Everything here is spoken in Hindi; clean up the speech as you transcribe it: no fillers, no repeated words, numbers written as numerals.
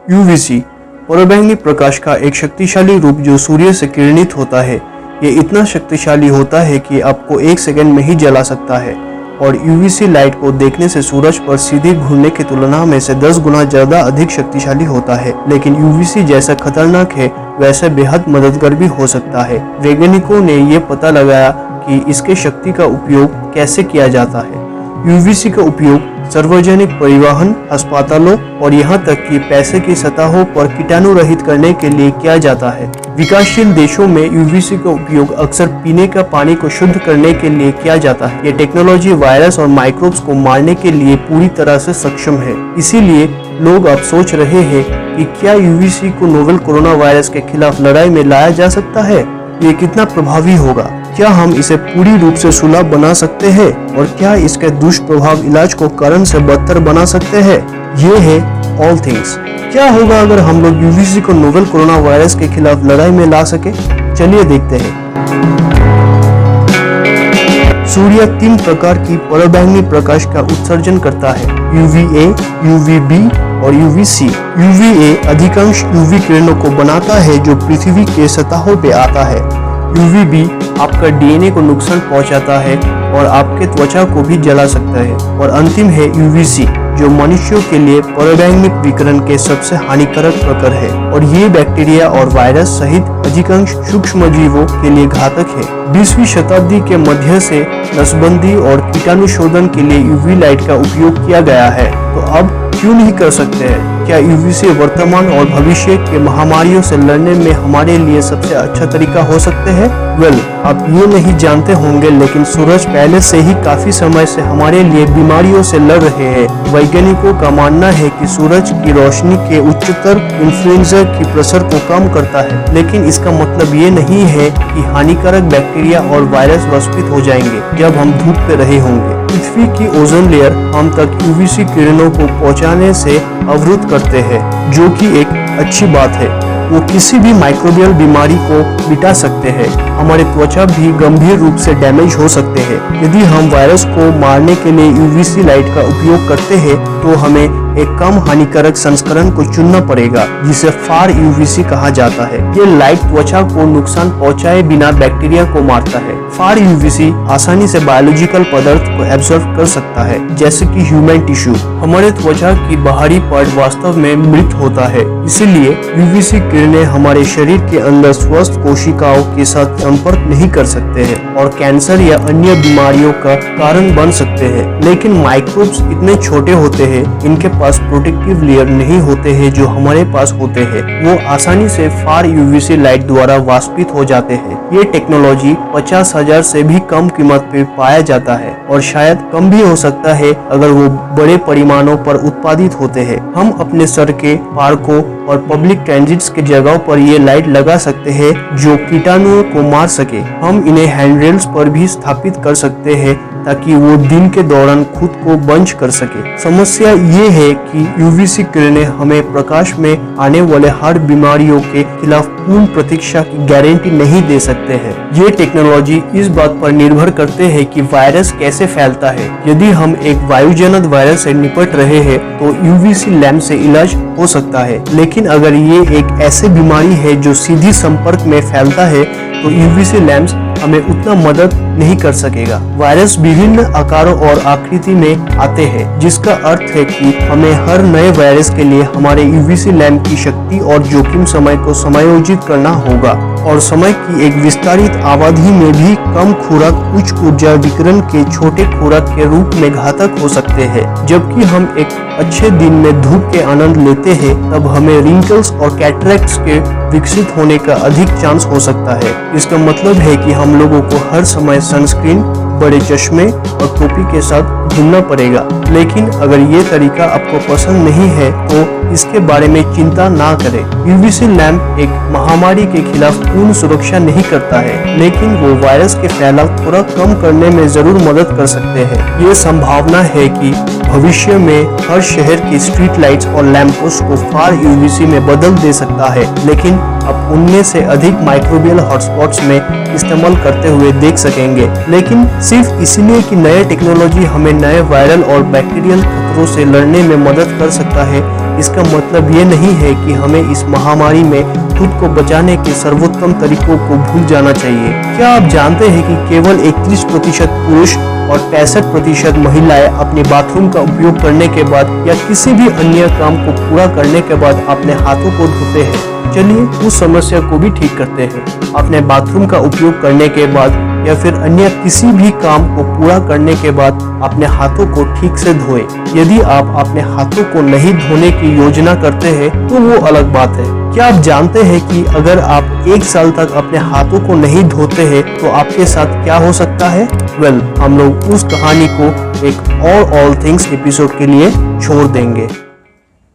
यूवीसी पराबैंगनी प्रकाश का एक शक्तिशाली रूप जो सूर्य से किरणित होता है। ये इतना शक्तिशाली होता है कि आपको 1 सेकंड में ही जला सकता है और यूवीसी लाइट को देखने से सूरज पर सीधे घूरने की तुलना में से 10 गुना ज्यादा अधिक शक्तिशाली होता है। लेकिन यूवीसी जैसा खतरनाक है वैसे बेहद मददगार भी हो सकता है। वैज्ञानिकों ने ये पता लगाया कि इसके शक्ति का उपयोग कैसे किया जाता है। यूवीसी का उपयोग सार्वजनिक परिवहन, अस्पतालों और यहाँ तक कि पैसे की सतहों पर कीटाणु रहित करने के लिए किया जाता है। विकासशील देशों में यूवीसी का उपयोग अक्सर पीने का पानी को शुद्ध करने के लिए किया जाता है। ये टेक्नोलॉजी वायरस और माइक्रोब्स को मारने के लिए पूरी तरह से सक्षम है। इसीलिए लोग अब सोच रहे हैं कि क्या यूवीसी को नोवेल कोरोना वायरस के खिलाफ लड़ाई में लाया जा सकता है। ये कितना प्रभावी होगा, क्या हम इसे पूरी रूप से सुलभ बना सकते हैं और क्या इसके दुष्प्रभाव इलाज को कारण से बदतर बना सकते हैं। ये है ऑल थिंग्स। क्या होगा अगर हम लोग यूवीसी को नोवेल कोरोना वायरस के खिलाफ लड़ाई में ला सके। चलिए देखते हैं। सूर्य 3 प्रकार की पराबैंगनी प्रकाश का उत्सर्जन करता है, यूवीए, यूवीबी और यूवीसी। यूवीए अधिकांश यूवी किरणों को बनाता है जो पृथ्वी के सतहों पे आता है। यूवीबी आपका डीएनए को नुकसान पहुंचाता है और आपके त्वचा को भी जला सकता है। और अंतिम है यूवीसी जो मनुष्यों के लिए पराबैंगनी विकिरण के सबसे हानिकारक प्रकार है और ये बैक्टीरिया और वायरस सहित अधिकांश सूक्ष्म जीवों के लिए घातक है। 20वीं शताब्दी के मध्य से नसबंदी और कीटाणु शोधन के लिए यूवी लाइट का उपयोग किया गया है, तो अब क्यों नहीं कर सकते हैं। क्या यूवीसी वर्तमान और भविष्य के महामारियों से लड़ने में हमारे लिए सबसे अच्छा तरीका हो सकते हैं। आप ये नहीं जानते होंगे लेकिन सूरज पहले से ही काफी समय से हमारे लिए बीमारियों से लड़ रहे हैं। वैज्ञानिकों का मानना है कि सूरज की रोशनी के उच्चतर इन्फ्लुएंजा की प्रसार को कम करता है, लेकिन इसका मतलब ये नहीं है कि हानिकारक बैक्टीरिया और वायरस वाष्पित हो जाएंगे जब हम धूप पे रहे होंगे। पृथ्वी की ओजोन लेयर हम तक यूवीसी किरणों को पहुंचाने से अवरुद्ध करते हैं, जो कि एक अच्छी बात है। वो किसी भी माइक्रोबियल बीमारी को मिटा सकते हैं। हमारे त्वचा भी गंभीर रूप से डैमेज हो सकते हैं। यदि हम वायरस को मारने के लिए यूवीसी लाइट का उपयोग करते हैं तो हमें एक कम हानिकारक संस्करण को चुनना पड़ेगा जिसे फार यूवीसी कहा जाता है। ये लाइट त्वचा को नुकसान पहुंचाए बिना बैक्टीरिया को मारता है। फार यूवीसी आसानी से बायोलॉजिकल पदार्थ को एब्जॉर्ब कर सकता है, जैसे कि ह्यूमन टिश्यू। हमारे त्वचा की बाहरी परत वास्तव में मृत होता है, इसीलिए यूवीसी किरणें हमारे शरीर के अंदर स्वस्थ कोशिकाओं के साथ संपर्क नहीं कर सकते हैं और कैंसर या अन्य बीमारियों का कारण बन सकते हैं। लेकिन माइक्रोब्स इतने छोटे होते हैं, इनके पास प्रोटेक्टिव लेयर नहीं होते हैं जो हमारे पास होते हैं। वो आसानी से फार यूवीसी लाइट द्वारा वाष्पित हो जाते हैं। ये टेक्नोलॉजी 50,000 से भी कम कीमत पे पाया जाता है और शायद कम भी हो सकता है अगर वो बड़े परिमाणों पर उत्पादित होते हैं। हम अपने सड़कें, पार्कों और पब्लिक ट्रांजिट्स के जगहों पर ये लाइट लगा सकते हैं जो कीटाणुओं को मार सके। हम इन्हें हैंडरेल्स पर भी स्थापित कर सकते हैं ताकि वो दिन के दौरान खुद को बंच कर सके। समस्या ये है कि यूवीसी किरणें हमें प्रकाश में आने वाले हर बीमारियों के खिलाफ पूर्ण प्रतिरक्षा की गारंटी नहीं दे सकते हैं। ये टेक्नोलॉजी इस बात पर निर्भर करते हैं कि वायरस कैसे फैलता है। यदि हम एक वायुजनित वायरस से निपट रहे हैं तो यूवीसी लैम्प से इलाज हो सकता है, लेकिन अगर ये एक ऐसी बीमारी है जो सीधी संपर्क में फैलता है तो यूवीसी लैंप्स हमें उतना मदद नहीं कर सकेगा। वायरस विभिन्न आकारों और आकृति में आते हैं, जिसका अर्थ है कि हमें हर नए वायरस के लिए हमारे यूवीसी लैंप की शक्ति और जोखिम समय को समायोजित करना होगा और समय की एक विस्तारित अवधि में भी कम खुराक उच्च ऊर्जा विकिरण के छोटे खुराक के रूप में घातक हो सकते हैं। जबकि हम एक अच्छे दिन में धूप के आनंद लेते हैं तब हमें रिंकल्स और कैटरेक्ट्स के विकसित होने का अधिक चांस हो सकता है। इसका मतलब है कि हम लोगों को हर समय सनस्क्रीन, बड़े चश्मे और टोपी के साथ घूमना पड़ेगा। लेकिन अगर ये तरीका आपको पसंद नहीं है तो इसके बारे में चिंता ना करें। यूवीसी लैंप एक महामारी के खिलाफ पूर्ण सुरक्षा नहीं करता है, लेकिन वो वायरस के फैलाव थोड़ा कम करने में जरूर मदद कर सकते हैं। ये संभावना है कि भविष्य में हर शहर की स्ट्रीट लाइट्स और लैंपोस्ट को फार यूवीसी में बदल दे सकता है, लेकिन आप उनमें से अधिक माइक्रोबियल हॉटस्पॉट्स में इस्तेमाल करते हुए देख सकेंगे। लेकिन सिर्फ इसलिए कि नए टेक्नोलॉजी हमें नए वायरल और बैक्टीरियल खतरों से लड़ने में मदद कर सकता है, इसका मतलब ये नहीं है कि हमें इस महामारी में खुद को बचाने के सर्वोत्तम तरीकों को भूल जाना चाहिए। क्या आप जानते हैं कि केवल 31% पुरुष और 65% महिलाएं अपने बाथरूम का उपयोग करने के बाद या किसी भी अन्य काम को पूरा करने के बाद अपने हाथों को धोते हैं। चलिए उस समस्या को भी ठीक करते हैं। अपने बाथरूम का उपयोग करने के बाद या फिर अन्य किसी भी काम को पूरा करने के बाद अपने हाथों को ठीक से धोएं। यदि आप अपने हाथों को नहीं धोने की योजना करते हैं तो वो अलग बात है। क्या आप जानते हैं कि अगर आप 1 साल तक अपने हाथों को नहीं धोते हैं तो आपके साथ क्या हो सकता है? हम लोग उस कहानी को एक और ऑल थिंग्स एपिसोड के लिए छोड़ देंगे।